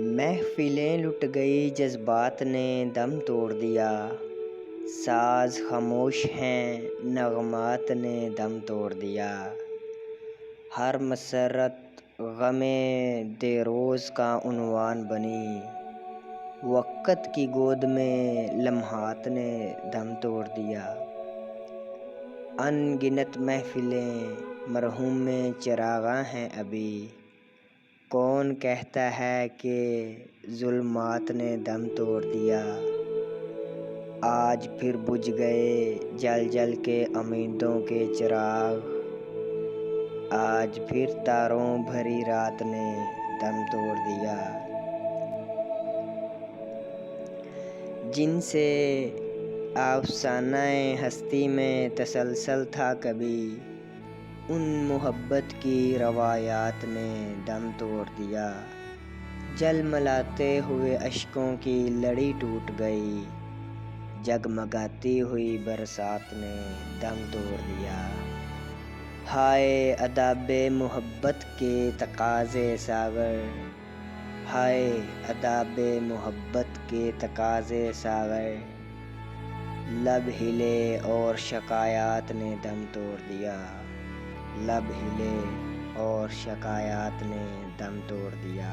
محفلیں لٹ گئی جذبات نے دم توڑ دیا، ساز خاموش ہیں نغمات نے دم توڑ دیا، ہر مسرت غم دیروز کا عنوان بنی، وقت کی گود میں لمحات نے دم توڑ دیا، ان گنت محفلیں مرحوم میں چراغاں ہیں ابھی، کون کہتا ہے کہ ظلمات نے دم توڑ دیا، آج پھر بجھ گئے جل جل کے امیدوں کے چراغ، آج پھر تاروں بھری رات نے دم توڑ دیا، جن سے افسانہ ہستی میں تسلسل تھا کبھی، ان محبت کی روایات نے دم توڑ دیا، جلملاتے ہوئے اشکوں کی لڑی ٹوٹ گئی، جگمگاتی ہوئی برسات نے دم توڑ دیا، ہائے آداب محبت کے تقاضے ساغر، ہائے آداب محبت کے تقاضے ساغر، لب ہلے اور شکایات نے دم توڑ دیا، لب ہلے اور شکایات نے دم توڑ دیا۔